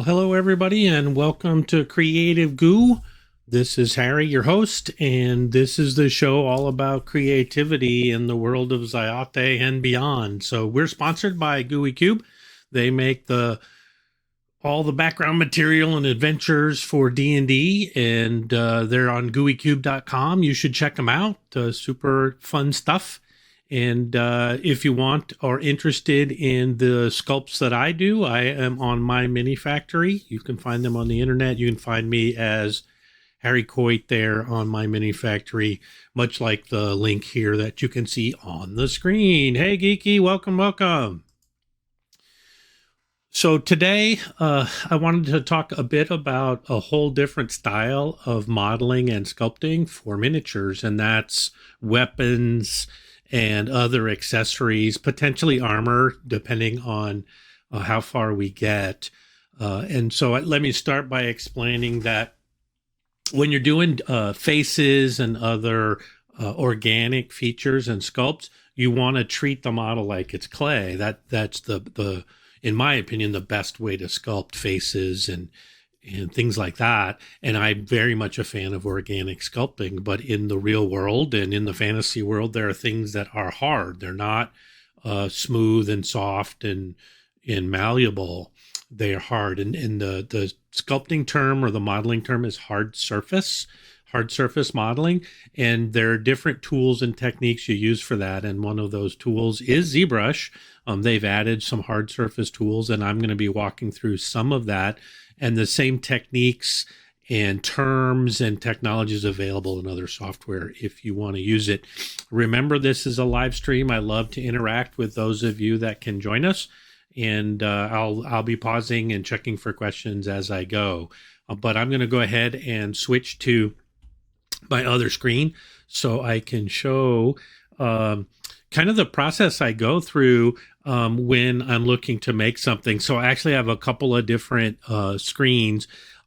Well, hello, everybody, and welcome to Creative Goo. This is Harry, your host, and this is the show all about creativity in the world of Zayate and beyond. So we're sponsored by Gooey Cube. They make all the background material and adventures for D&D, and they're on gooeycube.com. You should check them out. Super fun stuff. And if you want or interested in the sculpts that I do, I am on my mini factory. You can find them on the internet. You can find me as Harry Coit there on my mini factory, much like the link here that you can see on the screen. Hey, Geeky, welcome, welcome. So today, I wanted to talk a bit about a whole different style of modeling and sculpting for miniatures, and that's weapons and other accessories, potentially armor, depending on how far we get. And so let me start by explaining that when you're doing faces and other organic features and sculpts, you want to treat the model like it's clay. That's the in my opinion, the best way to sculpt faces and things like that. And I'm very much a fan of organic sculpting, but in the real world and in the fantasy world, there are things that are hard. They're not smooth and soft and malleable. They are hard. And the sculpting term or the modeling term is hard surface modeling. And there are different tools and techniques you use for that. And one of those tools is ZBrush. They've added some hard surface tools, and I'm going to be walking through some of that. And the same techniques and terms and technologies available in other software if you want to use it. Remember, this is a live stream. I love to interact with those of you that can join us, and I'll be pausing and checking for questions as I go. But I'm going to go ahead and switch to my other screen so I can show kind of the process I go through when I'm looking to make something. So I actually have a couple of different screens.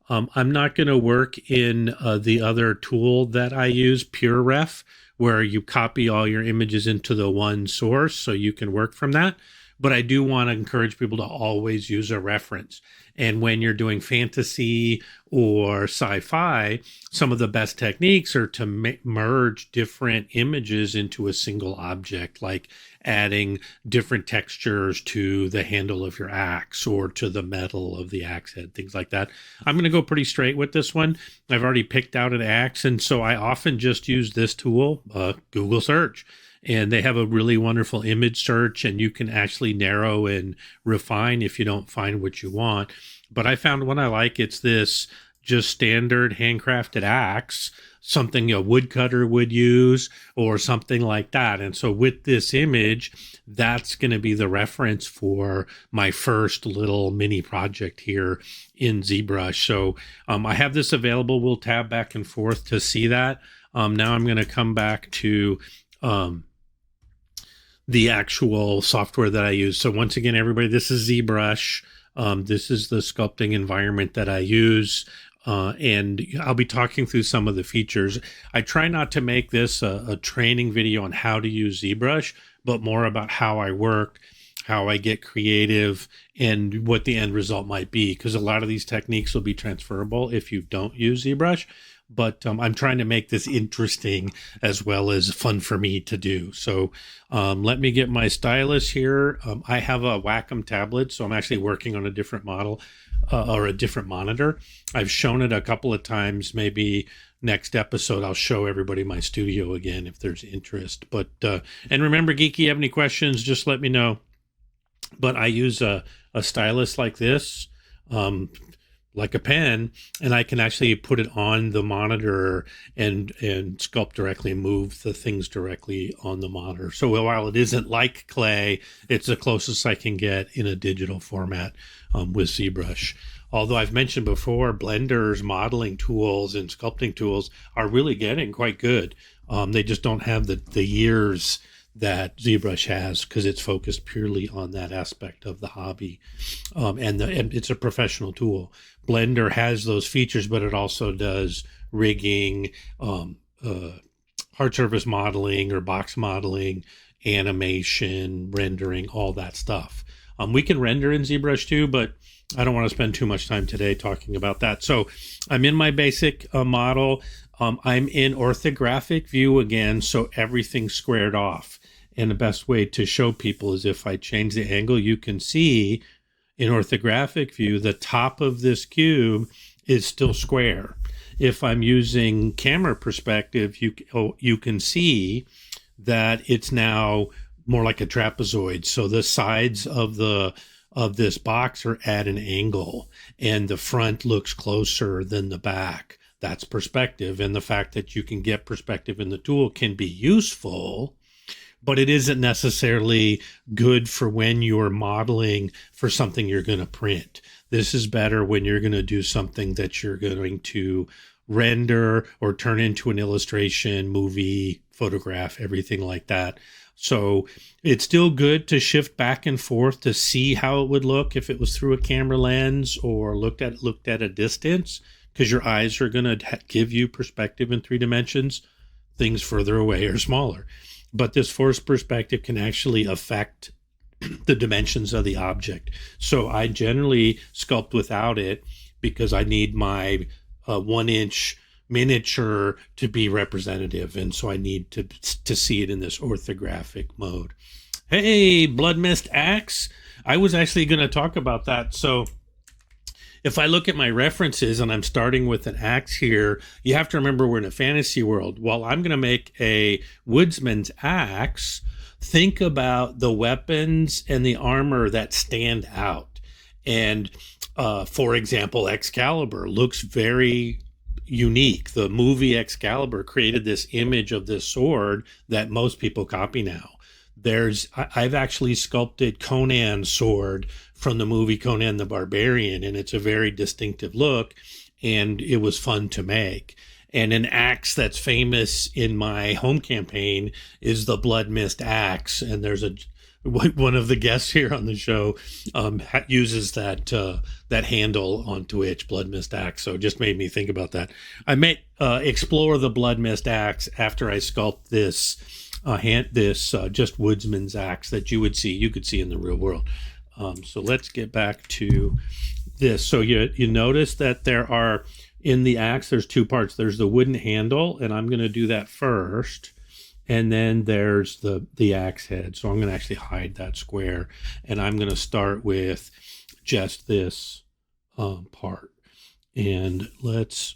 I'm not going to work in the other tool that I use, PureRef, where you copy all your images into the one source so you can work from that. But I do want to encourage people to always use a reference. And when you're doing fantasy or sci-fi, some of the best techniques are to merge different images into a single object, like adding different textures to the handle of your axe or to the metal of the axe head, things like that. I'm going to go pretty straight with this one. I've already picked out an axe, and so I often just use this tool, Google search. And they have a really wonderful image search, and you can actually narrow and refine if you don't find what you want. But I found one I like. It's this just standard handcrafted axe, something a woodcutter would use or something like that. And so with this image, that's going to be the reference for my first little mini project here in ZBrush. So I have this available. We'll tab back and forth to see that. Now I'm going to come back to the actual software that I use. So once again, everybody, this is ZBrush. This is the sculpting environment that I use. And I'll be talking through some of the features. I try not to make this a training video on how to use ZBrush, but more about how I work, how I get creative, and what the end result might be. Because a lot of these techniques will be transferable if you don't use ZBrush. But I'm trying to make this interesting as well as fun for me to do. So let me get my stylus here. I have a Wacom tablet, so I'm actually working on a different model or a different monitor. I've shown it a couple of times. Maybe next episode I'll show everybody my studio again if there's interest. But and remember, Geeky, you have any questions, just let me know. But I use a stylus like this. Like a pen, and I can actually put it on the monitor and sculpt directly and move the things directly on the monitor. So while it isn't like clay, it's the closest I can get in a digital format with ZBrush. Although I've mentioned before, Blender's modeling tools and sculpting tools are really getting quite good. They just don't have the years that ZBrush has because it's focused purely on that aspect of the hobby. And it's a professional tool. Blender has those features, but it also does rigging, hard surface modeling or box modeling, animation, rendering, all that stuff. We can render in ZBrush too, but I don't want to spend too much time today talking about that. So I'm in my basic model. I'm in orthographic view again, so everything's squared off. And the best way to show people is if I change the angle, you can see in orthographic view, the top of this cube is still square. If I'm using camera perspective, you can see that it's now more like a trapezoid. So the sides of this box are at an angle, and the front looks closer than the back. That's perspective, and the fact that you can get perspective in the tool can be useful, but it isn't necessarily good for when you're modeling for something you're going to print. This is better when you're going to do something that you're going to render or turn into an illustration, movie, photograph, everything like that. So it's still good to shift back and forth to see how it would look if it was through a camera lens or looked at a distance, because your eyes are going to give you perspective in 3 dimensions. Things further away are smaller. But this forced perspective can actually affect the dimensions of the object. So I generally sculpt without it because I need my 1-inch miniature to be representative, and so I need to see it in this orthographic mode. Hey, Blood Mist Axe. I was actually going to talk about that. So if I look at my references and I'm starting with an axe here, you have to remember we're in a fantasy world. Well, I'm going to make a woodsman's axe. Think about the weapons and the armor that stand out. And for example, Excalibur looks very unique. The movie Excalibur created this image of this sword that most people copy now. I've actually sculpted Conan's sword from the movie Conan the Barbarian, and it's a very distinctive look, and it was fun to make. And an axe that's famous in my home campaign is the Blood Mist axe, and there's one of the guests here on the show uses that handle on Twitch, Blood Mist axe. So it just made me think about that. I may explore the Blood Mist axe after I sculpt this just woodsman's axe that you could see in the real world. So let's get back to this. So you notice that there are in the axe, there's 2 parts. There's the wooden handle, and I'm going to do that first. And then there's the axe head. So I'm going to actually hide that square, and I'm going to start with just this part. And let's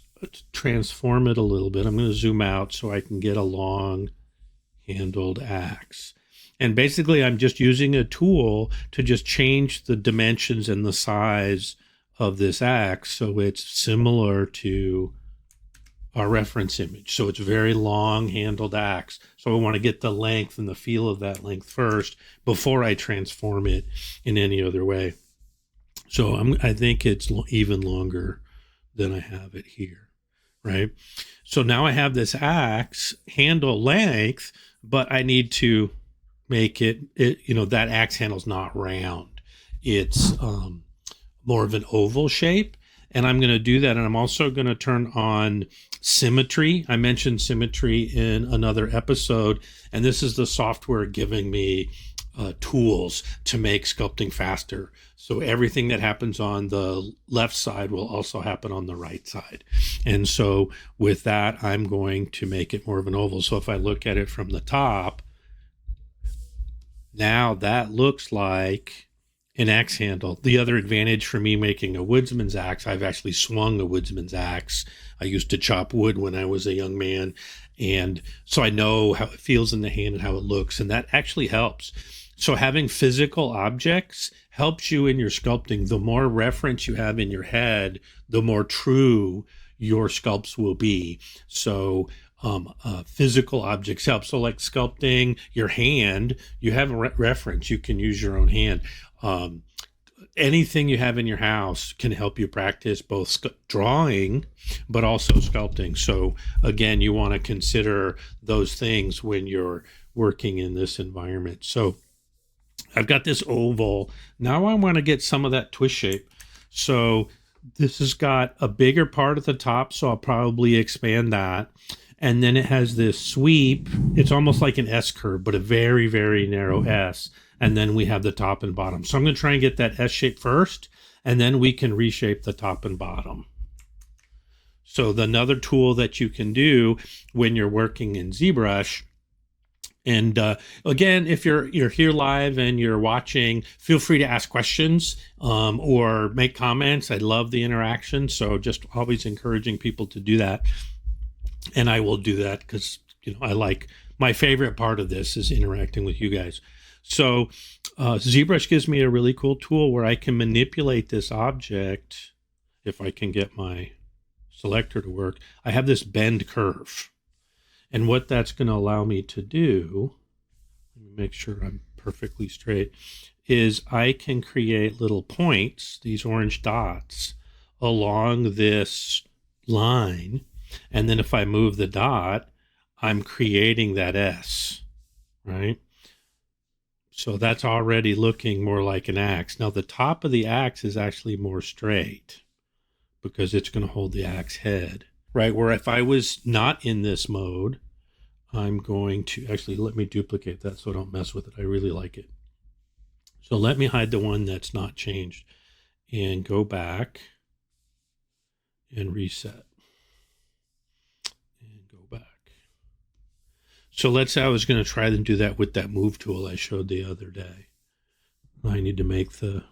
transform it a little bit. I'm going to zoom out so I can get a long handled axe. And basically I'm just using a tool to just change the dimensions and the size of this axe so it's similar to our reference image. So it's very long handled axe. So I want to get the length and the feel of that length first before I transform it in any other way. So I think it's even longer than I have it here, right? So now I have this axe handle length, but I need to make that axe handle's not round. It's more of an oval shape. And I'm going to do that. And I'm also going to turn on symmetry. I mentioned symmetry in another episode. And this is the software giving me tools to make sculpting faster. So everything that happens on the left side will also happen on the right side. And so with that, I'm going to make it more of an oval. So if I look at it from the top, now that looks like an axe handle. The other advantage for me making a woodsman's axe, I've actually swung a woodsman's axe. I used to chop wood when I was a young man. And so I know how it feels in the hand and how it looks. And that actually helps. So having physical objects helps you in your sculpting. The more reference you have in your head, the more true your sculpts will be. So physical objects help. So like sculpting your hand, you have a reference. You can use your own hand. Anything you have in your house can help you practice both drawing, but also sculpting. So again, you want to consider those things when you're working in this environment. So I've got this oval. Now I want to get some of that twist shape. So this has got a bigger part at the top, so I'll probably expand that. And then it has this sweep. It's almost like an S curve, but a very, very narrow S. And then we have the top and bottom. So I'm going to try and get that S shape first. and then we can reshape the top and bottom. So another tool that you can do when you're working in ZBrush, and again, if you're here live and you're watching, feel free to ask questions or make comments. I love the interaction, so just always encouraging people to do that. And I will do that because I like, my favorite part of this is interacting with you guys. So ZBrush gives me a really cool tool where I can manipulate this object. If I can get my selector to work, I have this bend curve. And what that's going to allow me to do, let me make sure I'm perfectly straight, is I can create little points, these orange dots, along this line. And then if I move the dot, I'm creating that S, right? So that's already looking more like an axe. Now the top of the axe is actually more straight because it's going to hold the axe head. Right, where if I was not in this mode, I'm going to, actually let me duplicate that so I don't mess with it. I really like it. So let me hide the one that's not changed and go back and reset and go back. So let's say I was going to try to do that with that move tool I showed the other day. I need to make the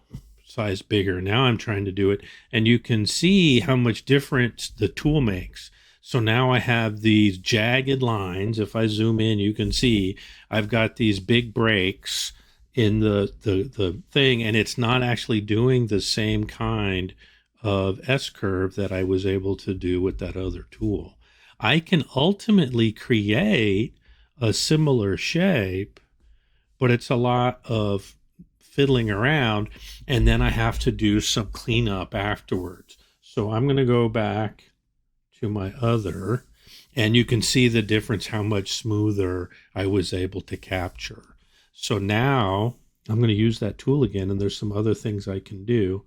size bigger. Now I'm trying to do it, and you can see how much difference the tool makes. So now I have these jagged lines. If I zoom in, you can see I've got these big breaks in the thing, and it's not actually doing the same kind of S-curve that I was able to do with that other tool. I can ultimately create a similar shape, but it's a lot of fiddling around, and then I have to do some cleanup afterwards. So I'm going to go back to my other, and you can see the difference, how much smoother I was able to capture. So now I'm going to use that tool again, and there's some other things I can do.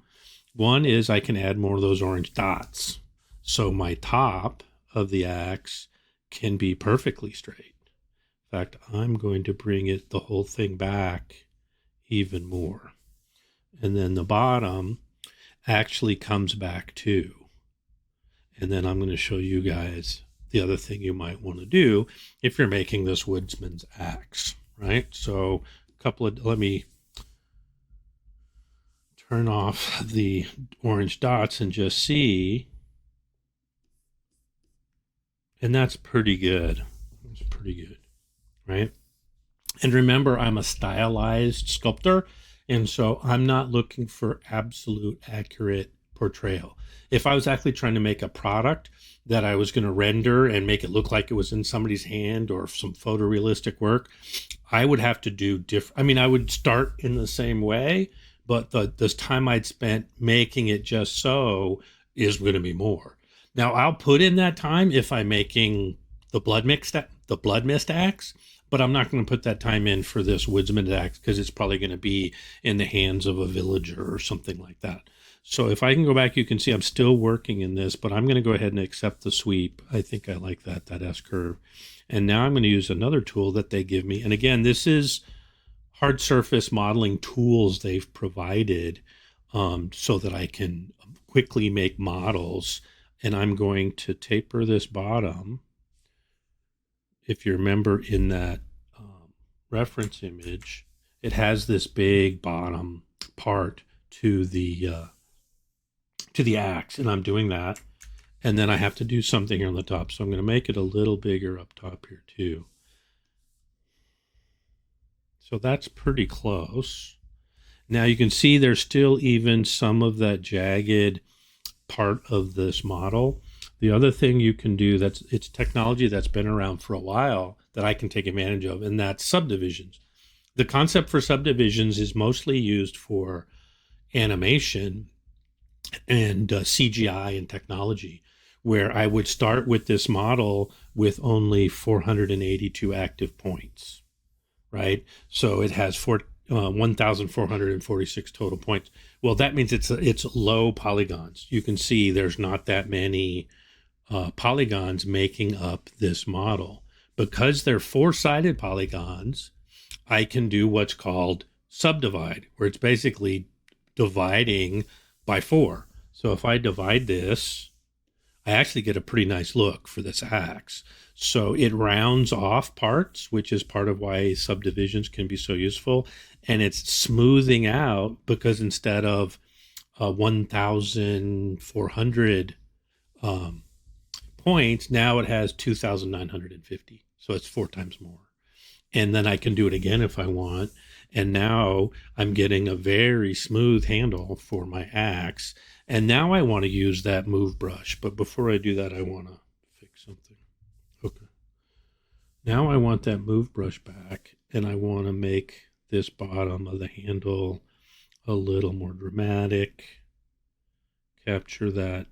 One is I can add more of those orange dots. So my top of the axe can be perfectly straight. In fact, I'm going to bring it, the whole thing back even more. And then the bottom actually comes back too. And then I'm going to show you guys the other thing you might want to do if you're making this woodsman's axe, right? So let me turn off the orange dots and just see. And that's pretty good. It's pretty good, right? And remember, I'm a stylized sculptor, and so I'm not looking for absolute accurate portrayal. If I was actually trying to make a product that I was going to render and make it look like it was in somebody's hand or some photorealistic work, I would have to do different. I mean, I would start in the same way, but the time I'd spent making it just so is going to be more. Now, I'll put in that time if I'm making the blood mist axe, but I'm not going to put that time in for this woodsman axe because it's probably going to be in the hands of a villager or something like that. So if I can go back, you can see I'm still working in this, but I'm going to go ahead and accept the sweep. I think I like that S-curve. And now I'm going to use another tool that they give me. And again, this is hard surface modeling tools they've provided so that I can quickly make models. And I'm going to taper this bottom. If you remember in that reference image, it has this big bottom part to the axe, and I'm doing that. And then I have to do something here on the top. So I'm going to make it a little bigger up top here too. So that's pretty close. Now you can see there's still even some of that jagged part of this model. The other thing you can do, it's technology that's been around for a while that I can take advantage of, and that's subdivisions. The concept for subdivisions is mostly used for animation and CGI and technology, where I would start with this model with only 482 active points, right? So it has 1,446 total points. Well, that means it's low polygons. You can see there's not that many polygons making up this model. Because they're four-sided polygons, I can do what's called subdivide, where it's basically dividing by 4. So if I divide this, I actually get a pretty nice look for this axe. So it rounds off parts, which is part of why subdivisions can be so useful. And it's smoothing out because instead of 1,400 points, now it has 2,950. So it's 4 times more. And then I can do it again if I want. And now I'm getting a very smooth handle for my axe. And now I want to use that move brush. But before I do that, I want to fix something. Okay. Now I want that move brush back. And I want to make this bottom of the handle a little more dramatic. Capture that.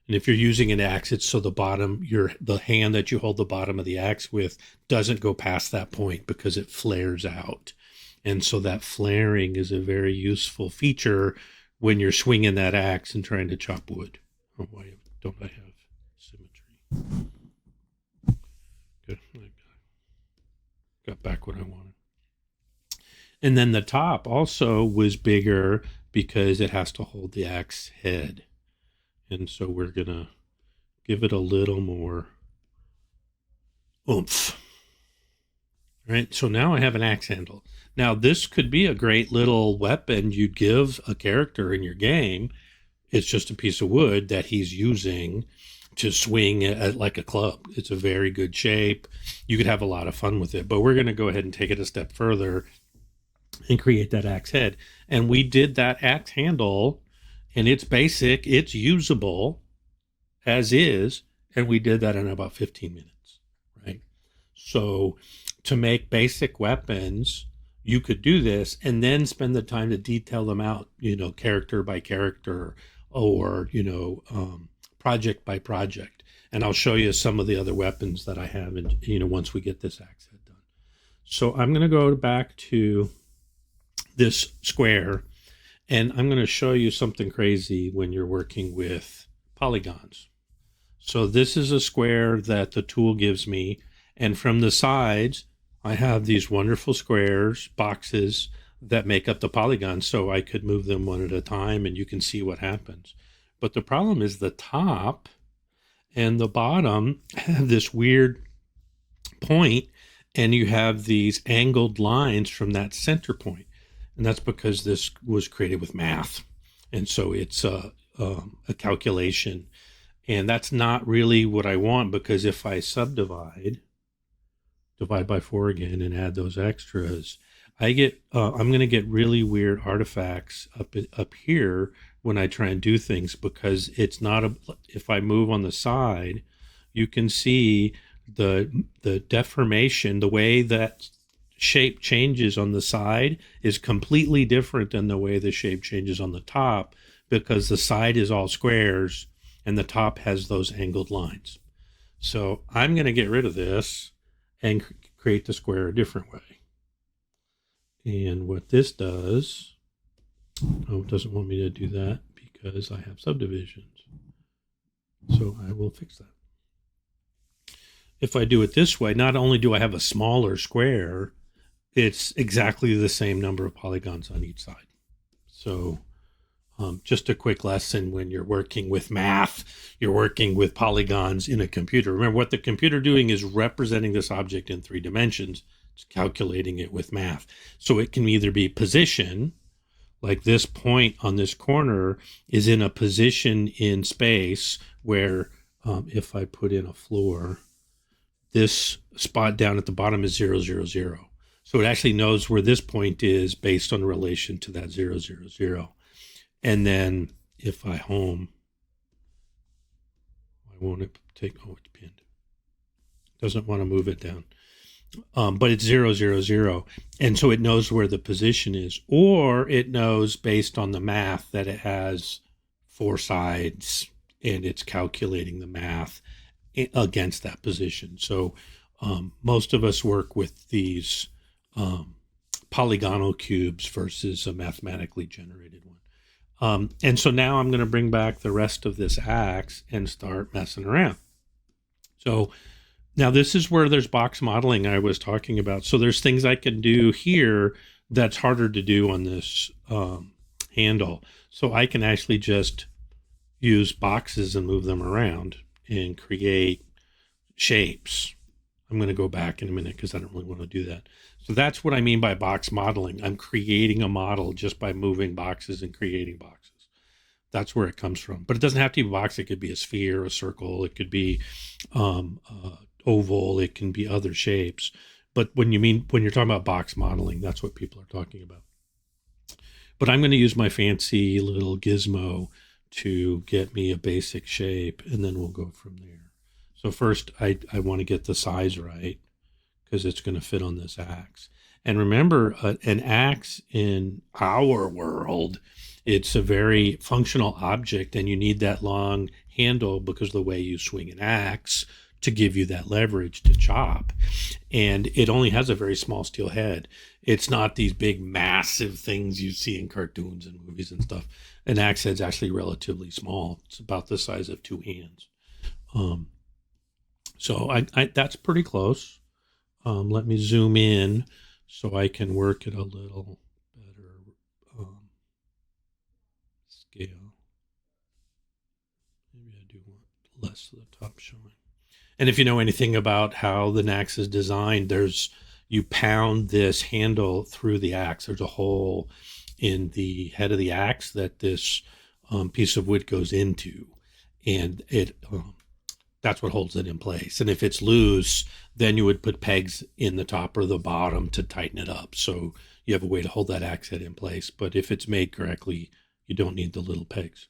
And if you're using an axe, it's so the hand that you hold the bottom of the axe with doesn't go past that point because it flares out. And so that flaring is a very useful feature when you're swinging that axe and trying to chop wood. Oh, why don't I have symmetry? Good. I got back what I wanted. And then the top also was bigger because it has to hold the axe head. And so we're going to give it a little more oomph. All right, so now I have an axe handle. Now, this could be a great little weapon you'd give a character in your game. It's just a piece of wood that he's using to swing like a club. It's a very good shape. You could have a lot of fun with it. But we're going to go ahead and take it a step further and create that axe head. And we did that axe handle, and it's basic. It's usable as is. And we did that in about 15 minutes, right? So to make basic weapons, you could do this and then spend the time to detail them out, character by character or, project by project. And I'll show you some of the other weapons that I have, once we get this axe head done. So I'm going to go back to this square, and I'm going to show you something crazy when you're working with polygons. So this is a square that the tool gives me, and from the sides, I have these wonderful squares, boxes that make up the polygons, so I could move them one at a time and you can see what happens. But the problem is the top and the bottom have this weird point, and you have these angled lines from that center point. And that's because this was created with math. And so it's a calculation. And that's not really what I want, because if I divide by 4 again and add those extras, I'm going to get really weird artifacts up here when I try and do things, because it's not if I move on the side, you can see the deformation, the way that shape changes on the side is completely different than the way the shape changes on the top, because the side is all squares and the top has those angled lines. So I'm going to get rid of this and create the square a different way. And what this does, it doesn't want me to do that because I have subdivisions. So I will fix that. If I do it this way, not only do I have a smaller square, it's exactly the same number of polygons on each side. So just a quick lesson: when you're working with math, you're working with polygons in a computer. Remember, what the computer doing is representing this object in 3 dimensions. It's calculating it with math. So it can either be position, like this point on this corner is in a position in space where if I put in a floor, this spot down at the bottom is 0, 0, 0. So it actually knows where this point is based on relation to that 0, 0, 0. And then if I home, I won't take, it's pinned. Doesn't want to move it down. But it's 0, 0, 0. And so it knows where the position is, or it knows based on the math that it has 4 sides and it's calculating the math against that position. So most of us work with these polygonal cubes versus a mathematically generated one. And so now I'm going to bring back the rest of this axe and start messing around. So now this is where there's box modeling I was talking about. So there's things I can do here that's harder to do on this handle. So I can actually just use boxes and move them around and create shapes. I'm going to go back in a minute because I don't really want to do that. So that's what I mean by box modeling. I'm creating a model just by moving boxes and creating boxes. That's where it comes from. But it doesn't have to be a box. It could be a sphere, a circle. It could be oval. It can be other shapes. But when you're talking about box modeling, that's what people are talking about. But I'm going to use my fancy little gizmo to get me a basic shape, and then we'll go from there. So first, I want to get the size right because it's going to fit on this axe. And remember, an axe in our world, it's a very functional object, and you need that long handle because of the way you swing an axe to give you that leverage to chop. And it only has a very small steel head. It's not these big, massive things you see in cartoons and movies and stuff. An axe head's actually relatively small. It's about the size of two hands. So that's pretty close. Let me zoom in so I can work at a little better scale. Maybe I do want less of the top showing. And if you know anything about how the axe is designed, you pound this handle through the axe. There's a hole in the head of the axe that this piece of wood goes into, and that's what holds it in place. And if it's loose, then you would put pegs in the top or the bottom to tighten it up. So you have a way to hold that axe head in place. But if it's made correctly, you don't need the little pegs.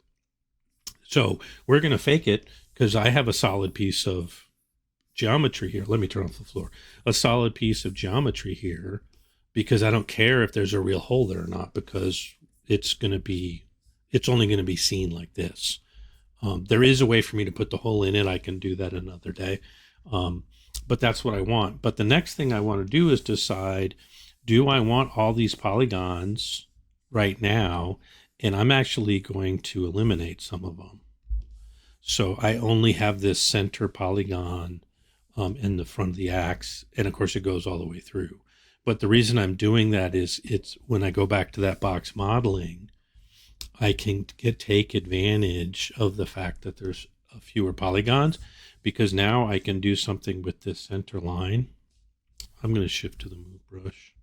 So we're going to fake it because I have a solid piece of geometry here. Let me turn off the floor. A solid piece of geometry here because I don't care if there's a real hole there or not, because it's only going to be seen like this. There is a way for me to put the hole in it. I can do that another day. But that's what I want. But the next thing I want to do is decide, do I want all these polygons right now? And I'm actually going to eliminate some of them. So I only have this center polygon in the front of the axe. And of course it goes all the way through. But the reason I'm doing that is it's when I go back to that box modeling, I can take advantage of the fact that there's fewer polygons, because now I can do something with this center line. I'm going to shift to the move brush.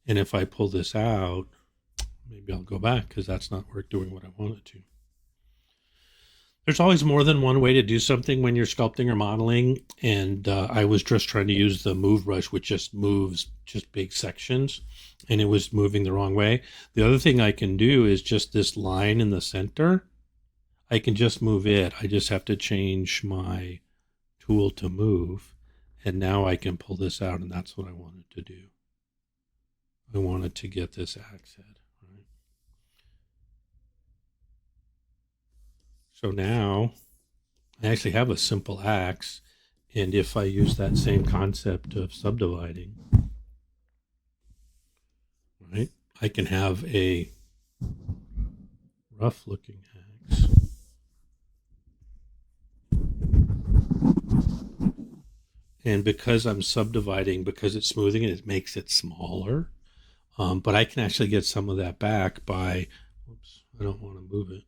And if I pull this out, maybe I'll go back because that's not doing what I want it to. There's always more than one way to do something when you're sculpting or modeling. And I was just trying to use the move brush, which just moves just big sections, and it was moving the wrong way. The other thing I can do is just this line in the center. I can just move it. I just have to change my tool to move. And now I can pull this out, and that's what I wanted to do. I wanted to get this axe head. Right? So now I actually have a simple axe. And if I use that same concept of subdividing, right, I can have a rough looking axe. And because I'm subdividing, because it's smoothing it makes it smaller. But I can actually get some of that back by, whoops, I don't want to move it.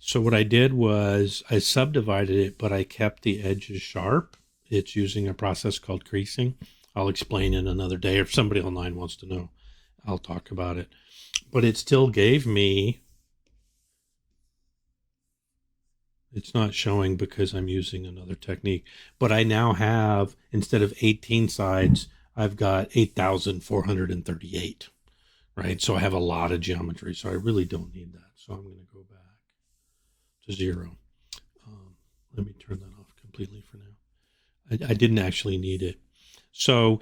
So what I did was I subdivided it, but I kept the edges sharp. It's using a process called creasing. I'll explain in another day. If somebody online wants to know, I'll talk about it. But it still gave me, it's not showing because I'm using another technique, but I now have, instead of 18 sides, I've got 8,438, right? So I have a lot of geometry, so I really don't need that. So I'm going to go back to 0. Let me turn that off completely for now. I didn't actually need it. So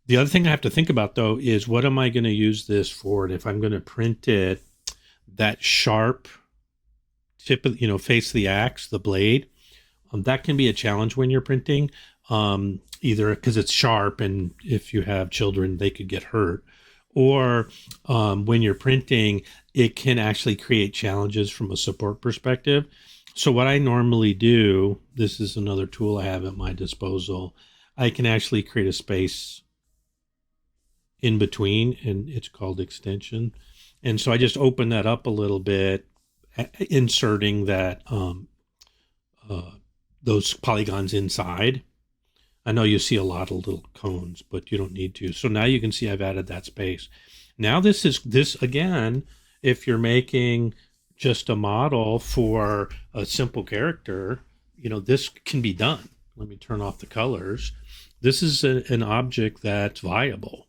the other thing I have to think about, though, is what am I going to use this for? And if I'm going to print it, that sharp tip of, face of the axe, the blade, that can be a challenge when you're printing, either because it's sharp, and if you have children, they could get hurt, or when you're printing, it can actually create challenges from a support perspective. So what I normally do, this is another tool I have at my disposal. I can actually create a space in between, and it's called extension. And so I just open that up a little bit, inserting that uh, those polygons inside. I know you see a lot of little cones, but you don't need to. So now you can see I've added that space. Now this again, if you're making just a model for a simple character, this can be done. Let me turn off the colors. This is an object that's viable.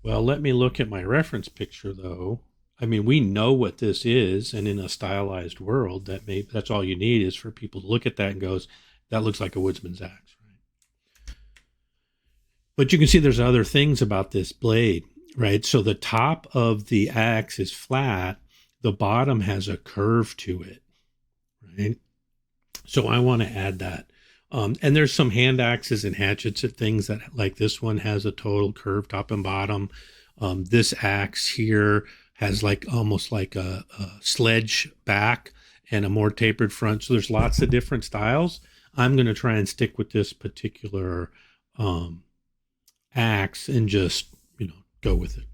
Well, let me look at my reference picture though. I mean, we know what this is, and in a stylized world, that's all you need is for people to look at that and goes, that looks like a woodsman's axe, right? But you can see there's other things about this blade, right? So the top of the axe is flat, the bottom has a curve to it, right? So I want to add that. And there's some hand axes and hatchets and things that, like this one, has a total curve top and bottom. This axe here has almost like a sledge back and a more tapered front. So there's lots of different styles. I'm going to try and stick with this particular axe and just, go with it.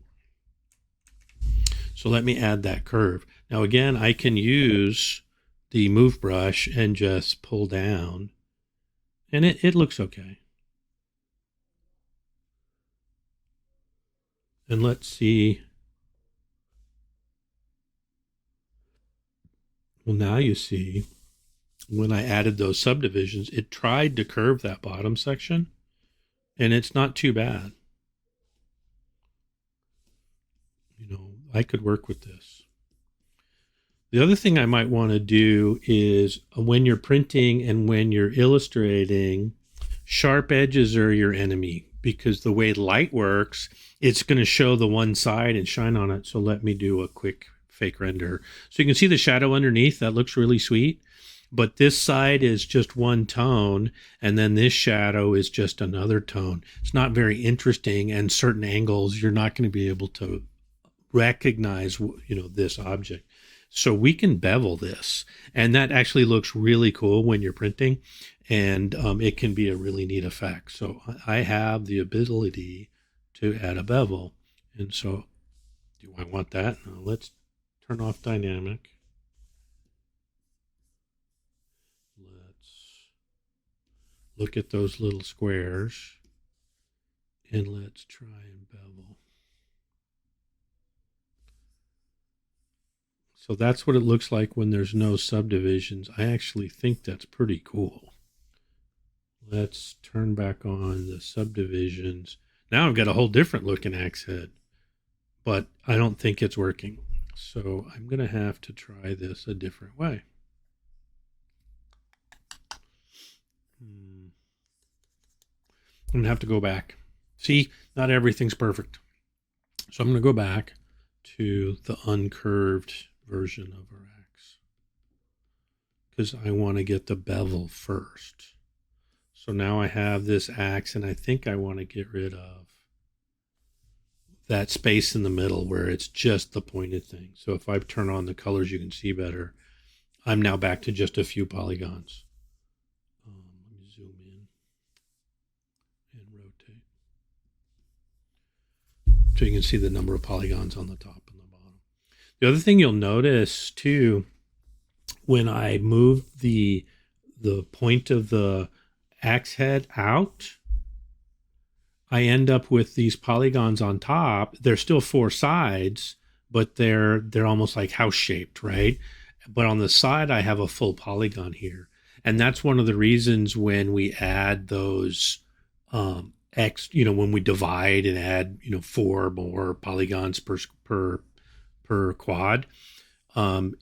So let me add that curve. Now, again, I can use the move brush and just pull down, and it looks okay. And let's see. Well, now you see when I added those subdivisions, it tried to curve that bottom section, and it's not too bad. I could work with this. The other thing I might want to do is when you're printing and when you're illustrating, sharp edges are your enemy, because the way light works, it's going to show the one side and shine on it. So let me do a quick fake render. So you can see the shadow underneath. That looks really sweet. But this side is just one tone, and then this shadow is just another tone. It's not very interesting, and certain angles you're not going to be able to recognize, this object. So we can bevel this, and that actually looks really cool when you're printing, and it can be a really neat effect. So I have the ability to add a bevel, and so do I want that? Now let's turn off dynamic. Let's look at those little squares, and let's try and bevel. So that's what it looks like when there's no subdivisions. I actually think that's pretty cool. Let's turn back on the subdivisions. Now I've got a whole different looking axe head, but I don't think it's working. So I'm going to have to try this a different way. I'm going to have to go back. See, not everything's perfect. So I'm going to go back to the uncurved version of our axe, because I want to get the bevel first. So now I have this axe, and I think I want to get rid of that space in the middle where it's just the pointed thing. So if I turn on the colors, you can see better. I'm now back to just a few polygons. Let me zoom in and rotate, so you can see the number of polygons on the top and the bottom. The other thing you'll notice too, when I move the point of the axe head out, I end up with these polygons on top. They're still four sides, but they're almost like house shaped, right? But on the side, I have a full polygon here. And that's one of the reasons when we add those when we divide and add, 4 more polygons per quad,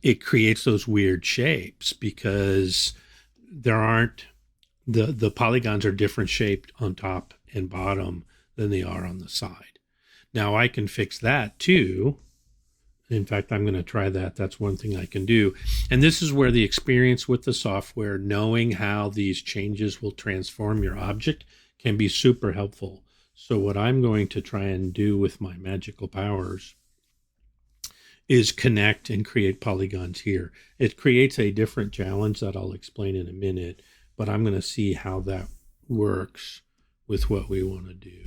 it creates those weird shapes, because there aren't, the polygons are different shaped on top and bottom than they are on the side. Now I can fix that too. In fact, I'm going to try that. That's one thing I can do. And this is where the experience with the software, knowing how these changes will transform your object, can be super helpful. So what I'm going to try and do with my magical powers is connect and create polygons here. It creates a different challenge that I'll explain in a minute, but I'm going to see how that works with what we want to do.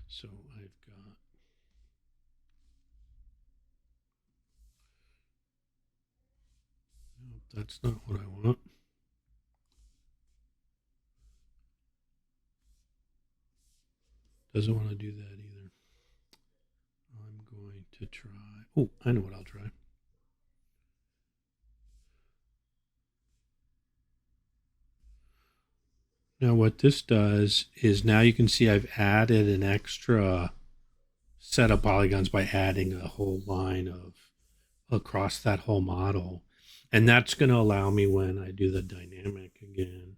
So I've got, no, that's not what I want. Doesn't want to do that either. I'm going to try. Oh, I know what I'll try. Now what this does is now you can see I've added an extra set of polygons by adding a whole line of across that whole model. And that's going to allow me, when I do the dynamic again,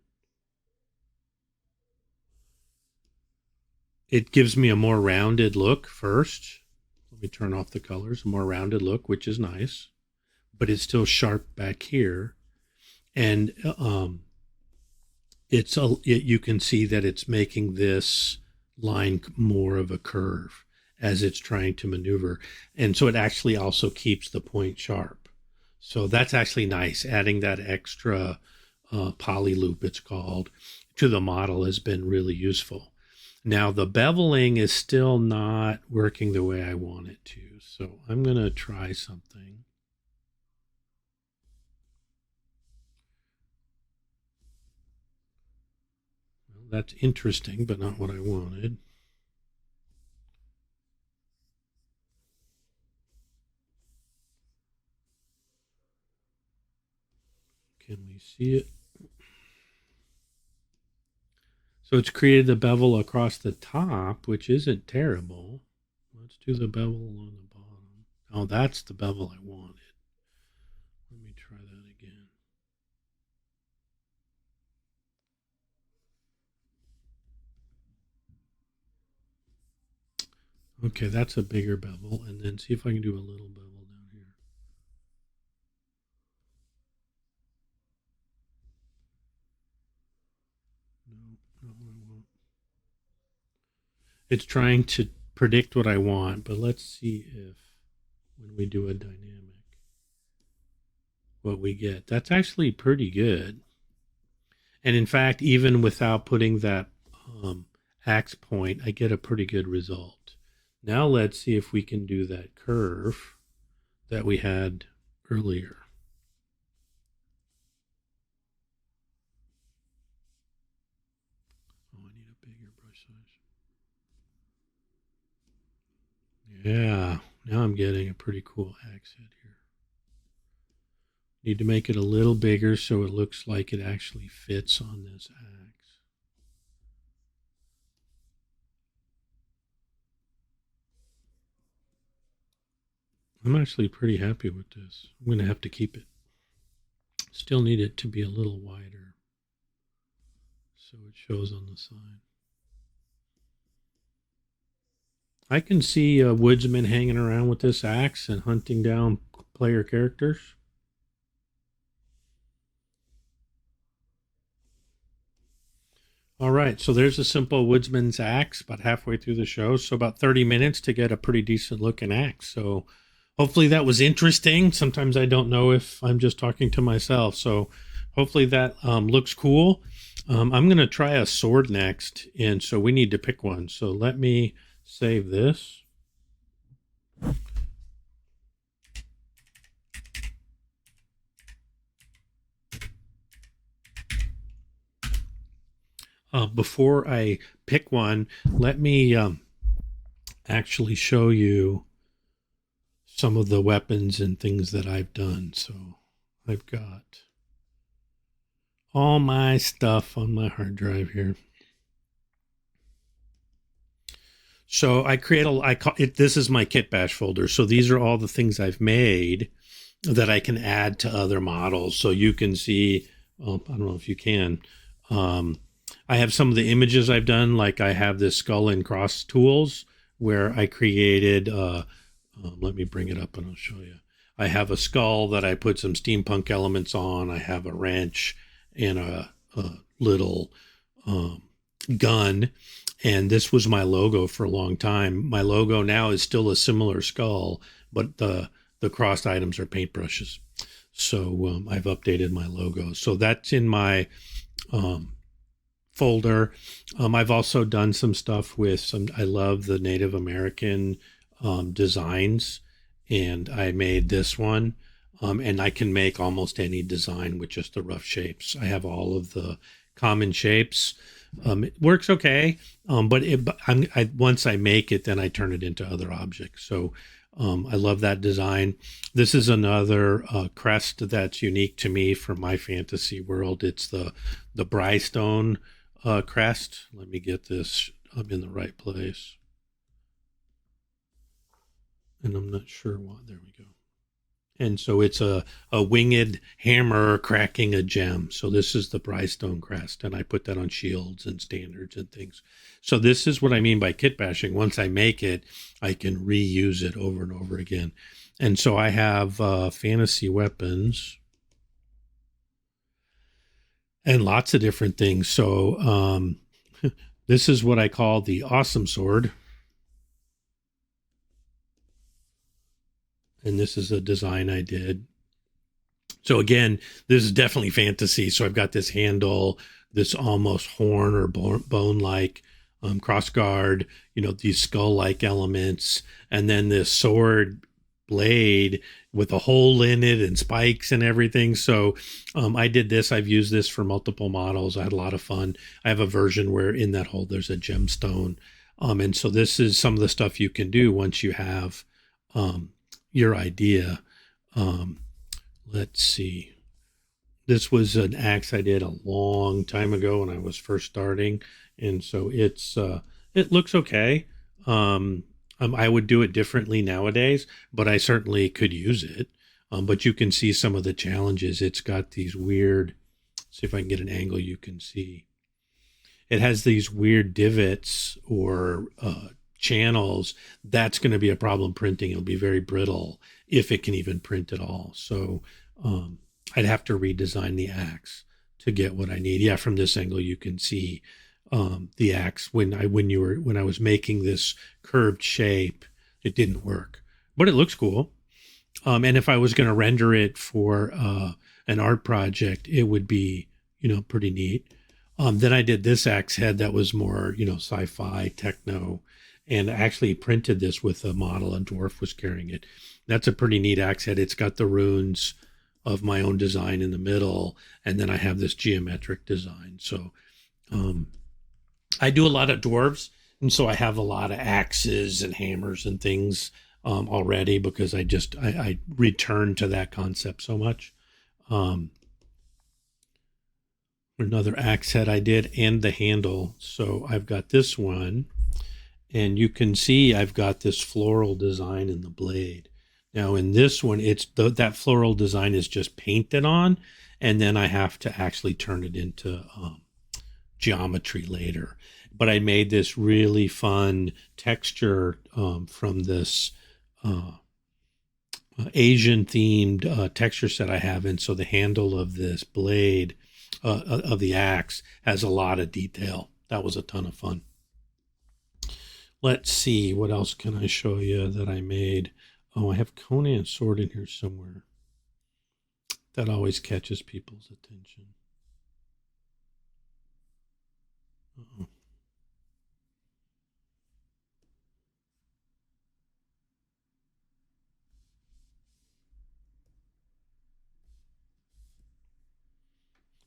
it gives me a more rounded look first. Let me turn off the colors. A more rounded look, which is nice, but it's still sharp back here. And you can see that it's making this line more of a curve as it's trying to maneuver. And so it actually also keeps the point sharp. So that's actually nice. Adding that extra poly loop, it's called, to the model has been really useful. Now the beveling is still not working the way I want it to. So I'm going to try something. Well, that's interesting, but not what I wanted. Can we see it? So it's created the bevel across the top, which isn't terrible. Let's do the bevel along the bottom. Oh, that's the bevel I wanted. Let me try that again. Okay, that's a bigger bevel. And then see if I can do a little bevel down here. No, not what I want. It's trying to predict what I want, but let's see if when we do a dynamic, what we get. That's actually pretty good. And in fact, even without putting that axe point, I get a pretty good result. Now let's see if we can do that curve that we had earlier. Oh, I need a bigger brush size. Yeah, now I'm getting a pretty cool axe head here. Need to make it a little bigger so it looks like it actually fits on this axe. I'm actually pretty happy with this. I'm going to have to keep it. Still need it to be a little wider so it shows on the side. I can see a woodsman hanging around with this axe and hunting down player characters. All right, so there's a simple woodsman's axe about halfway through the show. So about 30 minutes to get a pretty decent looking axe. So hopefully that was interesting. Sometimes I don't know if I'm just talking to myself. So hopefully that looks cool. I'm going to try a sword next. And so we need to pick one. So let me save this. Before I pick one, let me actually show you some of the weapons and things that I've done. So I've got all my stuff on my hard drive here. So I create I call it, this is my kit bash folder. So these are all the things I've made that I can add to other models. So you can see, I don't know if you can, I have some of the images I've done, like I have this skull and cross tools where I created, let me bring it up and I'll show you. I have a skull that I put some steampunk elements on. I have a wrench and a little gun. And this was my logo for a long time. My logo now is still a similar skull, but the crossed items are paintbrushes. So I've updated my logo. So that's in my folder. I've also done some stuff with some, I love the Native American designs, and I made this one. And I can make almost any design with just the rough shapes. I have all of the common shapes. It works okay, but once I make it, then I turn it into other objects. So I love that design. This is another crest that's unique to me for my fantasy world. It's the Brystone crest. Let me get this. I'm in the right place, and I'm not sure why. There we go. And so it's a winged hammer cracking a gem. So this is the Brystone crest, and I put that on shields and standards and things. So this is what I mean by kit bashing. Once I make it, I can reuse it over and over again. And so I have fantasy weapons and lots of different things. So this is what I call the awesome sword. And this is a design I did. So again, this is definitely fantasy. So I've got this handle, this almost horn or bone-like crossguard, these skull-like elements, and then this sword blade with a hole in it and spikes and everything. So I did this. I've used this for multiple models. I had a lot of fun. I have a version where in that hole there's a gemstone. And so this is some of the stuff you can do once you have your idea. Let's see. This was an axe I did a long time ago when I was first starting, and so it looks okay. I would do it differently nowadays, but I certainly could use it. But you can see some of the challenges. It's got these weird. See if I can get an angle you can see. It has these weird divots or channels. That's going to be a problem printing. It'll be very brittle if it can even print at all. So I'd have to redesign the axe to get what I need. Yeah, from this angle you can see the axe. When I was making this curved shape, it didn't work, but it looks cool. And if I was going to render it for an art project, it would be pretty neat. Then I did this axe head that was more sci-fi techno, and actually printed this with a model. A dwarf was carrying it. That's a pretty neat axe head. It's got the runes of my own design in the middle, and then I have this geometric design. So I do a lot of dwarves, and so I have a lot of axes and hammers and things already, because I return to that concept so much. Another axe head I did, and the handle. So I've got this one, and you can see I've got this floral design in the blade. Now in this one, it's that floral design is just painted on, and then I have to actually turn it into geometry later. But I made this really fun texture from this Asian themed texture set I have. And so the handle of this blade of the axe has a lot of detail. That was a ton of fun. Let's see, what else can I show you that I made? Oh, I have Conan's sword in here somewhere. That always catches people's attention. Uh-oh.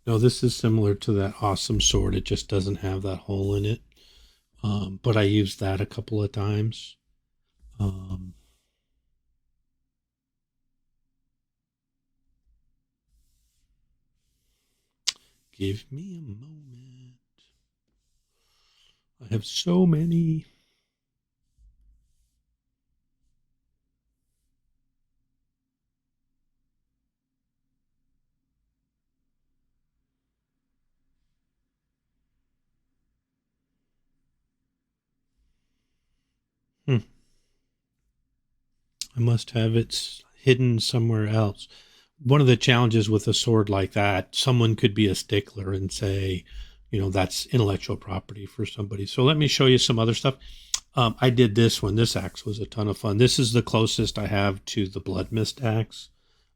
No, this is similar to that awesome sword. It just doesn't have that hole in it. But I used that a couple of times. Give me a moment. I have so many. I must have it hidden somewhere else. One of the challenges with a sword like that, someone could be a stickler and say, that's intellectual property for somebody. So let me show you some other stuff. I did this one. This axe was a ton of fun. This is the closest I have to the Blood Mist axe.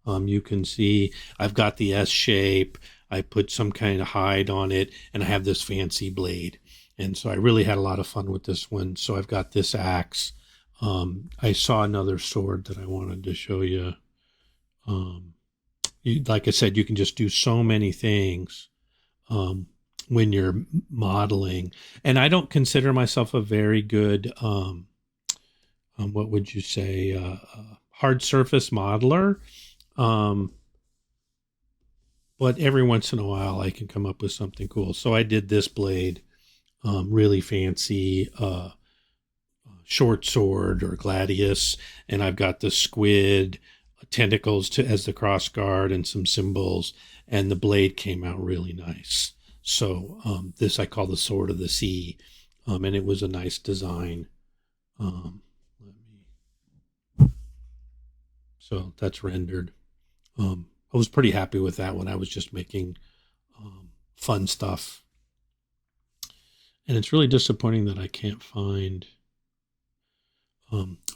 You can see I've got the S shape. I put some kind of hide on it, and I have this fancy blade. And so I really had a lot of fun with this one. So I've got this axe. I saw another sword that I wanted to show you. Like I said, you can just do so many things um, when you're modeling. And I don't consider myself a very good, what would you say, hard surface modeler. Um, but every once in a while, I can come up with something cool. So I did this blade, really fancy. Short sword or gladius, and I've got the squid tentacles as the cross guard and some symbols, and the blade came out really nice. So this I call the sword of the sea, and it was a nice design. So that's rendered. I was pretty happy with that one. I was just making fun stuff, and it's really disappointing that I can't find.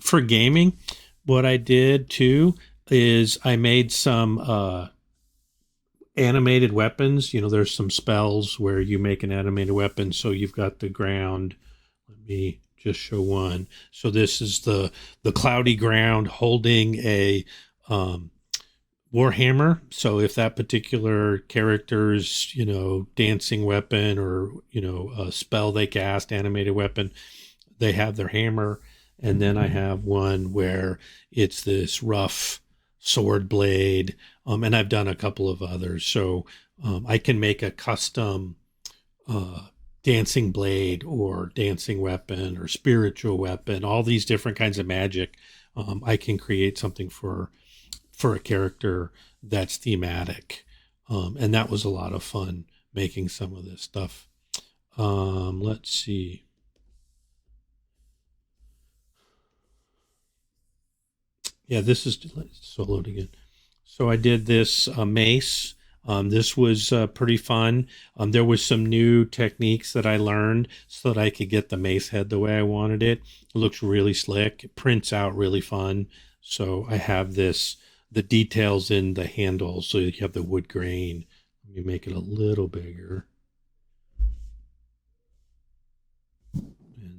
For gaming, what I did too is I made some animated weapons. There's some spells where you make an animated weapon. So you've got the ground. Let me just show one. So this is the cloudy ground holding a warhammer. So if that particular character's dancing weapon or a spell they cast, animated weapon, they have their hammer. And then I have one where it's this rough sword blade. And I've done a couple of others. So I can make a custom dancing blade or dancing weapon or spiritual weapon, all these different kinds of magic. I can create something for a character that's thematic. And that was a lot of fun making some of this stuff. Let's see. Yeah, this is soloed again. So I did this mace. This was pretty fun. There was some new techniques that I learned so that I could get the mace head the way I wanted it. It looks really slick. It prints out really fun. So I have the details in the handle. So you have the wood grain. Let me make it a little bigger.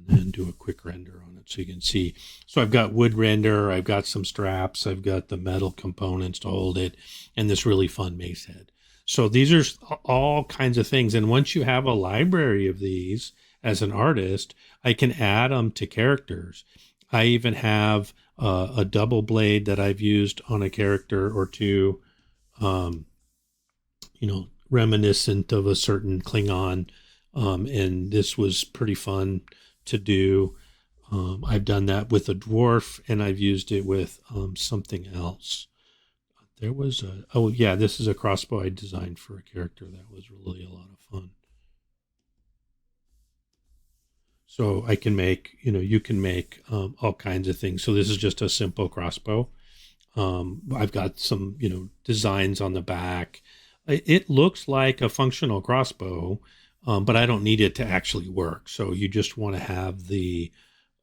And do a quick render on it so you can see. So I've got wood render, I've got some straps, I've got the metal components to hold it, and this really fun mace head. So these are all kinds of things. And once you have a library of these as an artist, I can add them to characters. I even have a double blade that I've used on a character or two, reminiscent of a certain Klingon. And this was pretty fun to do. I've done that with a dwarf, and I've used it with something else. There was this is a crossbow I designed for a character. That was really a lot of fun. So I can make, you can make all kinds of things. So this is just a simple crossbow. I've got some, designs on the back. It looks like a functional crossbow, but I don't need it to actually work. So you just want to have the,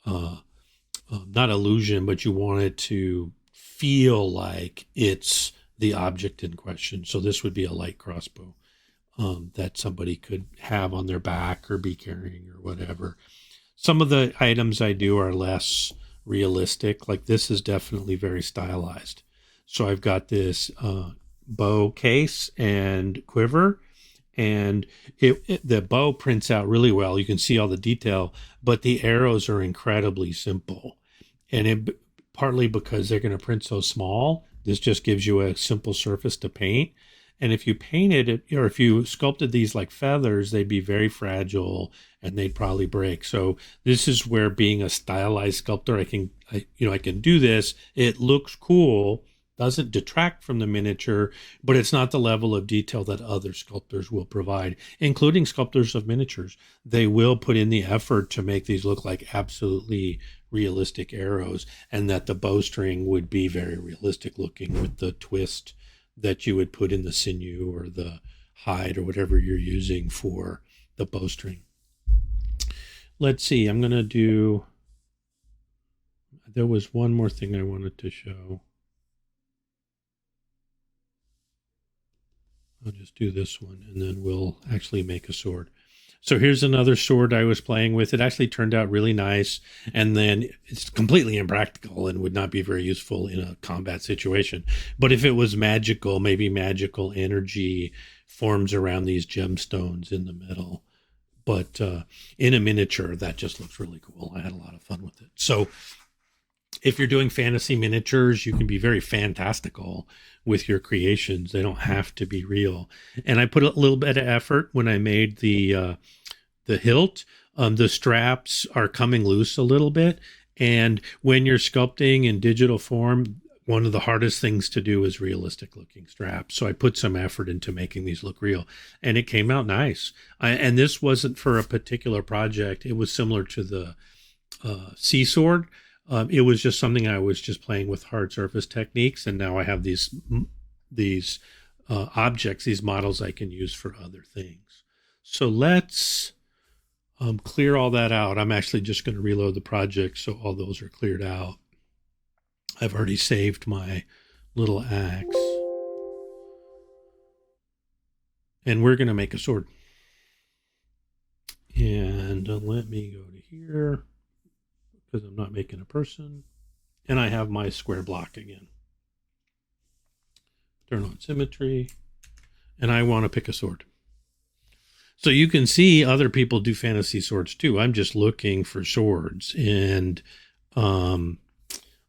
not illusion, but you want it to feel like it's the object in question. So this would be a light crossbow that somebody could have on their back or be carrying or whatever. Some of the items I do are less realistic. Like this is definitely very stylized. So I've got this bow case and quiver, and the bow prints out really well. You can see all the detail, but the arrows are incredibly simple. And partly because they're going to print so small, this just gives you a simple surface to paint. And if you painted it, or if you sculpted these like feathers, they'd be very fragile and they'd probably break. So this is where being a stylized sculptor, I can do this. It looks cool, doesn't detract from the miniature, but it's not the level of detail that other sculptors will provide, including sculptors of miniatures. They will put in the effort to make these look like absolutely realistic arrows, and that the bowstring would be very realistic looking with the twist that you would put in the sinew or the hide or whatever you're using for the bowstring. Let's see, I'm going to do, there was one more thing I wanted to show. I'll just do this one, and then we'll actually make a sword. So here's another sword I was playing with. It actually turned out really nice, and then it's completely impractical and would not be very useful in a combat situation. But if it was magical, maybe magical energy forms around these gemstones in the middle. But in a miniature, that just looks really cool. I had a lot of fun with it. So if you're doing fantasy miniatures, you can be very fantastical with your creations. They don't have to be real. And I put a little bit of effort when I made the hilt. The straps are coming loose a little bit. And when you're sculpting in digital form, one of the hardest things to do is realistic looking straps. So I put some effort into making these look real, and it came out nice. And this wasn't for a particular project. It was similar to the sea sword. It was just something I was just playing with hard surface techniques, and now I have these objects, these models I can use for other things. So let's clear all that out. I'm actually just going to reload the project so all those are cleared out. I've already saved my little axe. And we're going to make a sword. And let me go to here, because I'm not making a person. And I have my square block again. Turn on symmetry. And I want to pick a sword. So you can see other people do fantasy swords too. I'm just looking for swords. And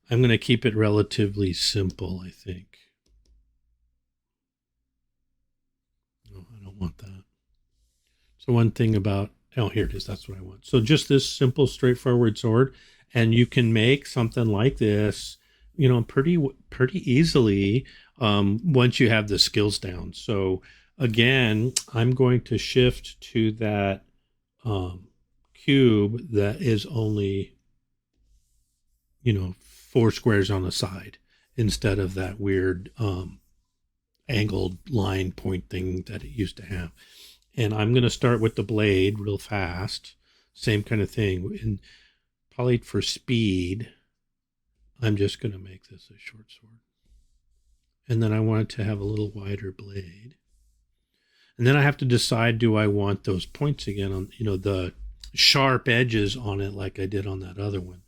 I'm going to keep it relatively simple, I think. No, I don't want that. So one thing about, oh, here it is. That's what I want. So just this simple, straightforward sword. And you can make something like this, you know, pretty easily once you have the skills down. So again, I'm going to shift to that cube that is only, you know, 4 squares on the side instead of that weird angled line point thing that it used to have. And I'm going to start with the blade real fast. Same kind of thing. And probably for speed, I'm just going to make this a short sword. And then I want it to have a little wider blade. And then I have to decide, do I want those points again on, you know, the sharp edges on it like I did on that other one?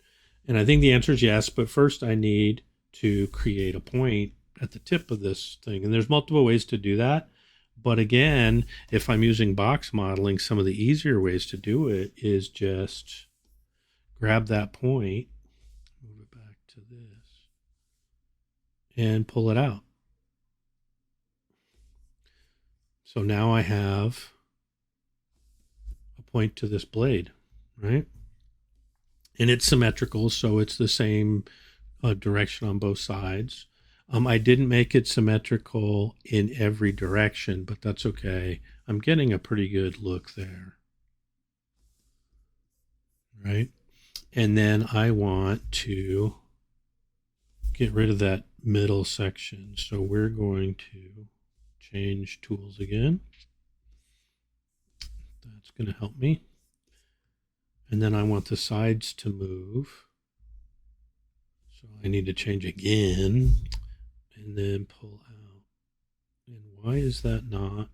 And I think the answer is yes, but first I need to create a point at the tip of this thing. And there's multiple ways to do that. But again, if I'm using box modeling, some of the easier ways to do it is just grab that point, move it back to this, and pull it out. So now I have a point to this blade, right? And it's symmetrical, so it's the same direction on both sides. I didn't make it symmetrical in every direction, but that's okay. I'm getting a pretty good look there, right? And then I want to get rid of that middle section. So we're going to change tools again. That's going to help me. And then I want the sides to move. So I need to change again and then pull out. And why is that not?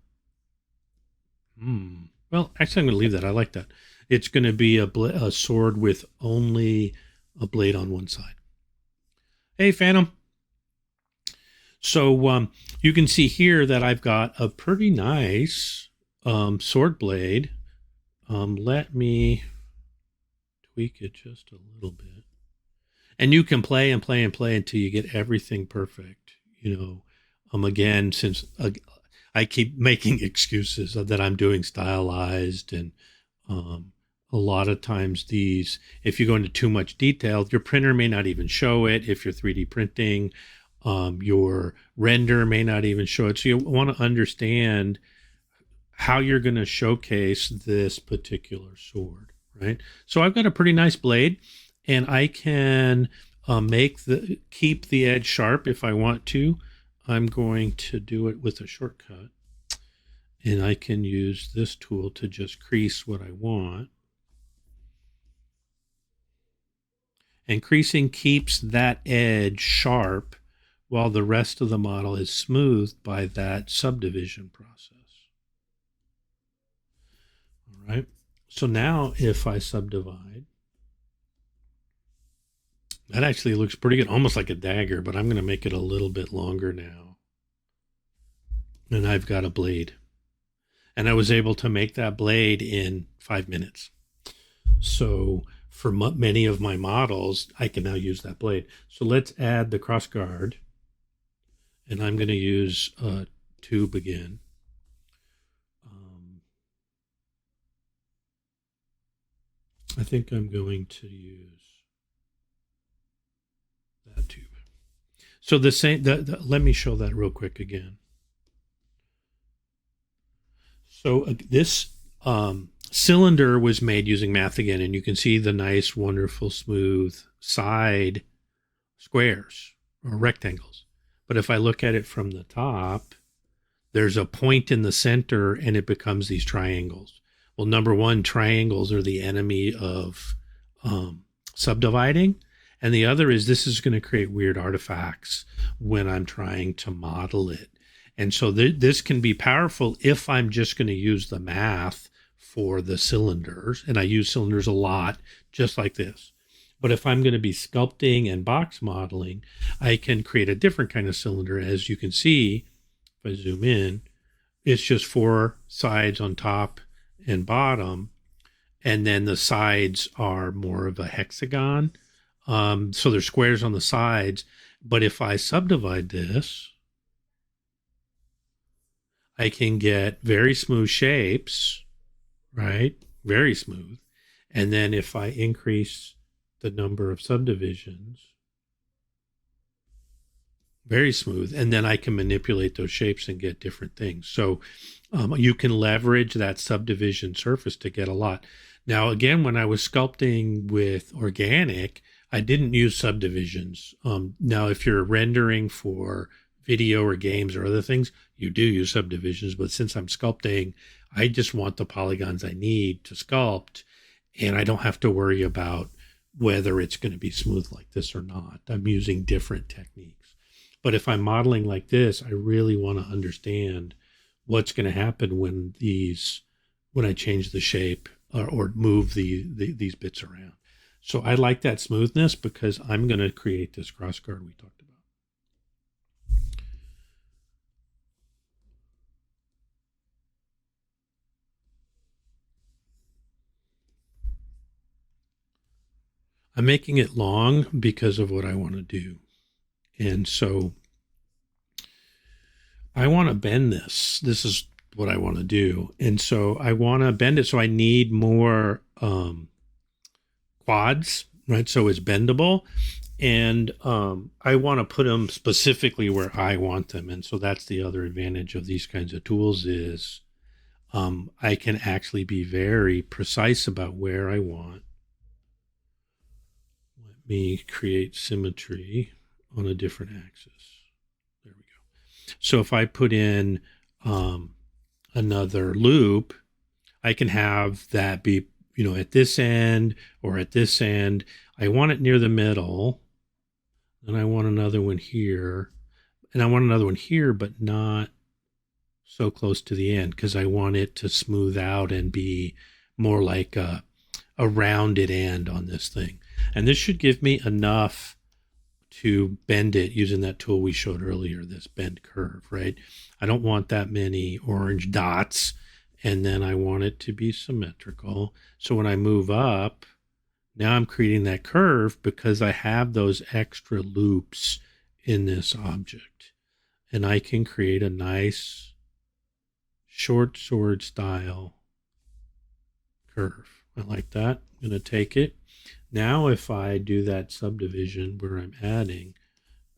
Well, actually, I'm going to leave that. I like that. It's going to be a sword with only a blade on one side. Hey, Phantom. So you can see here that I've got a pretty nice sword blade. Let me tweak it just a little bit. And you can play and play and play until you get everything perfect. You know, again, since I keep making excuses that I'm doing stylized, and a lot of times these, if you go into too much detail, your printer may not even show it. If you're 3D printing, your render may not even show it. So you want to understand how you're going to showcase this particular sword, right? So I've got a pretty nice blade, and I can keep the edge sharp if I want to. I'm going to do it with a shortcut, and I can use this tool to just crease what I want. And creasing keeps that edge sharp while the rest of the model is smoothed by that subdivision process. All right. So now if I subdivide, that actually looks pretty good, almost like a dagger, but I'm going to make it a little bit longer now. And I've got a blade. And I was able to make that blade in 5 minutes. So for many of my models, I can now use that blade. So let's add the cross guard. And I'm going to use a tube again. I think I'm going to use that tube. So the same, let me show that real quick again. So this cylinder was made using math again, and you can see the nice, wonderful, smooth side squares or rectangles. But if I look at it from the top, there's a point in the center and it becomes these triangles. Well, number one, triangles are the enemy of subdividing. And the other is this is going to create weird artifacts when I'm trying to model it. And so this can be powerful if I'm just going to use the math for the cylinders. And I use cylinders a lot, just like this. But if I'm going to be sculpting and box modeling, I can create a different kind of cylinder. As you can see, if I zoom in, it's just 4 sides on top and bottom. And then the sides are more of a hexagon. So there's squares on the sides. But if I subdivide this, I can get very smooth shapes, right? Very smooth. And then if I increase the number of subdivisions, very smooth. And then I can manipulate those shapes and get different things. So you can leverage that subdivision surface to get a lot. Now, again, when I was sculpting with organic, I didn't use subdivisions. Now, if you're rendering for video or games or other things, you do use subdivisions. But since I'm sculpting, I just want the polygons I need to sculpt. And I don't have to worry about whether it's going to be smooth like this or not. I'm using different techniques. But if I'm modeling like this, I really want to understand what's going to happen when I change the shape or move these bits around. So I like that smoothness because I'm going to create this crossguard we talked about. I'm making it long because of what I want to do. And so I want to bend this. This is what I want to do. And so I want to bend it. So I need more quads, right? So it's bendable. And I want to put them specifically where I want them. And so that's the other advantage of these kinds of tools is I can actually be very precise about where I want. Let me create symmetry on a different axis. There we go. So if I put in another loop, I can have that be, at this end or at this end. I want it near the middle. And I want another one here. And I want another one here, but not so close to the end because I want it to smooth out and be more like a rounded end on this thing. And this should give me enough to bend it using that tool we showed earlier, this bend curve, right? I don't want that many orange dots. And then I want it to be symmetrical. So when I move up, now I'm creating that curve because I have those extra loops in this object. And I can create a nice short sword style curve. I like that. I'm going to take it. Now if I do that subdivision where I'm adding,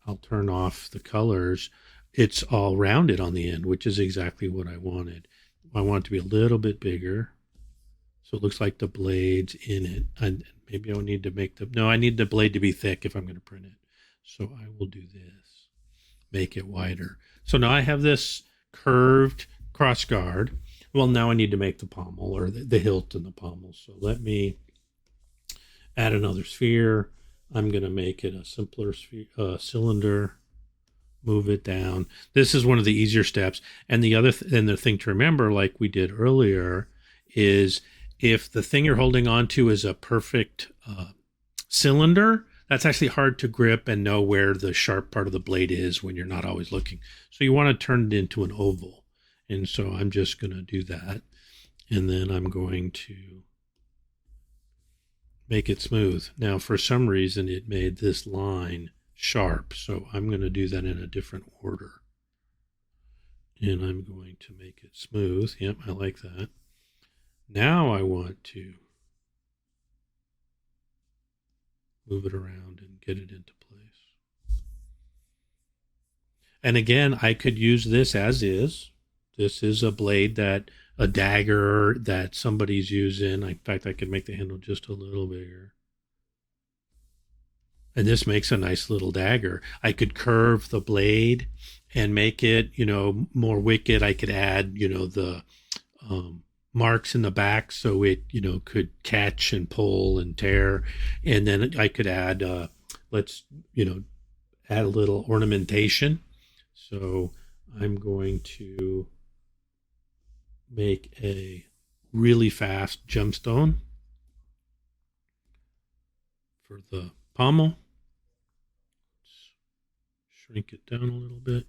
I'll turn off the colors. It's all rounded on the end, which is exactly what I wanted. I want it to be a little bit bigger. So it looks like the blade's in it. And maybe I need to make I need the blade to be thick if I'm going to print it. So I will do this, make it wider. So now I have this curved cross guard. Well, now I need to make the pommel or the hilt and the pommel. So let me add another sphere. I'm going to make it a simpler sphere, cylinder. move it down. This is one of the easier steps. And the thing to remember, like we did earlier, is if the thing you're holding on to is a perfect cylinder, that's actually hard to grip and know where the sharp part of the blade is when you're not always looking. So you want to turn it into an oval. And so I'm just going to do that. And then I'm going to make it smooth. Now, for some reason, it made this line sharp. So I'm going to do that in a different order. And I'm going to make it smooth. Yep, I like that. Now I want to move it around and get it into place. And again, I could use this as is. This is a blade a dagger that somebody's using. In fact, I could make the handle just a little bigger. And this makes a nice little dagger. I could curve the blade and make it, more wicked. I could add, the marks in the back so it, could catch and pull and tear. And then I could add, add a little ornamentation. So I'm going to make a really fast gemstone for the pommel. Shrink it down a little bit.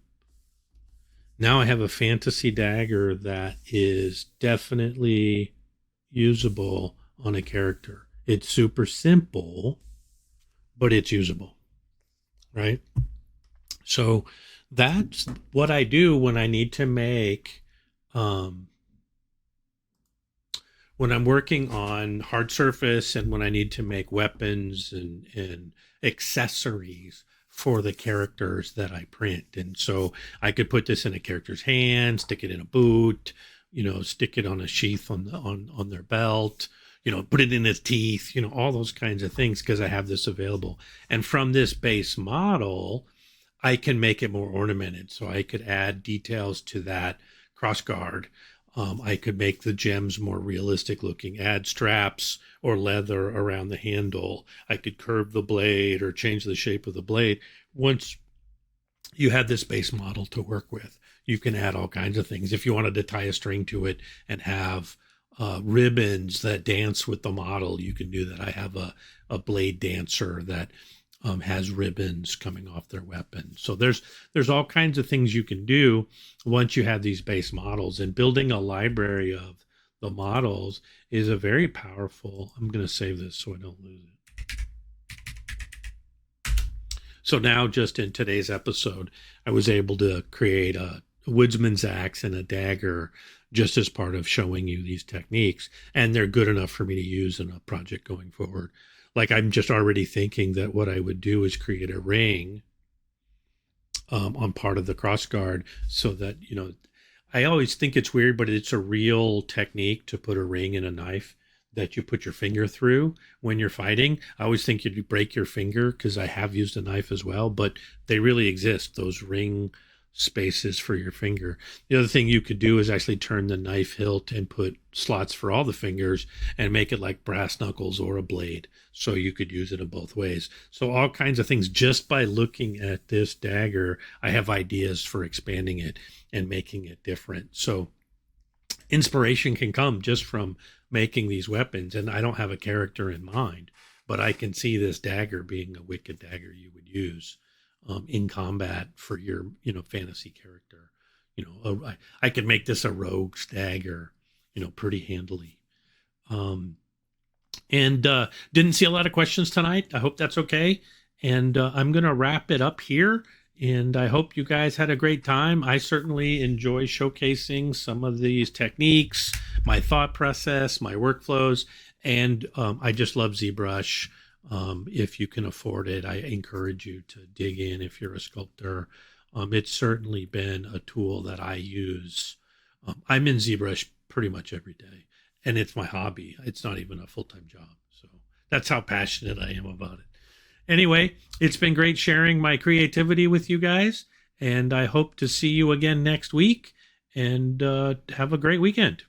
Now I have a fantasy dagger that is definitely usable on a character. It's super simple, but it's usable, right? So that's what I do when I need to make, when I'm working on hard surface and when I need to make weapons and accessories for the characters that I print. And so I could put this in a character's hand, stick it in a boot, stick it on a sheath on their belt, put it in his teeth, all those kinds of things because I have this available. And from this base model, I can make it more ornamented. So I could add details to that crossguard. I could make the gems more realistic looking, add straps or leather around the handle. I could curve the blade or change the shape of the blade. Once you have this base model to work with, you can add all kinds of things. If you wanted to tie a string to it and have ribbons that dance with the model, you can do that. I have a blade dancer that has ribbons coming off their weapon. So there's all kinds of things you can do once you have these base models, and building a library of the models is a very powerful. I'm going to save this so I don't lose it. So now, just in today's episode, I was able to create a woodsman's axe and a dagger just as part of showing you these techniques, and they're good enough for me to use in a project going forward. Like, I'm just already thinking that what I would do is create a ring on part of the crossguard so that, I always think it's weird, but it's a real technique to put a ring in a knife that you put your finger through when you're fighting. I always think you'd break your finger because I have used a knife as well, but they really exist, those ring spaces for your finger. The other thing you could do is actually turn the knife hilt and put slots for all the fingers and make it like brass knuckles or a blade. So you could use it in both ways. So all kinds of things. Just by looking at this dagger, I have ideas for expanding it and making it different. So inspiration can come just from making these weapons. And I don't have a character in mind, but I can see this dagger being a wicked dagger you would use in combat for your, fantasy character. I could make this a rogue's dagger, pretty handily. And didn't see a lot of questions tonight. I hope that's okay. And I'm going to wrap it up here. And I hope you guys had a great time. I certainly enjoy showcasing some of these techniques, my thought process, my workflows, and I just love ZBrush. If you can afford it, I encourage you to dig in if you're a sculptor. It's certainly been a tool that I use. I'm in ZBrush pretty much every day, and it's my hobby. It's not even a full-time job. So that's how passionate I am about it. Anyway, it's been great sharing my creativity with you guys, and I hope to see you again next week, and have a great weekend.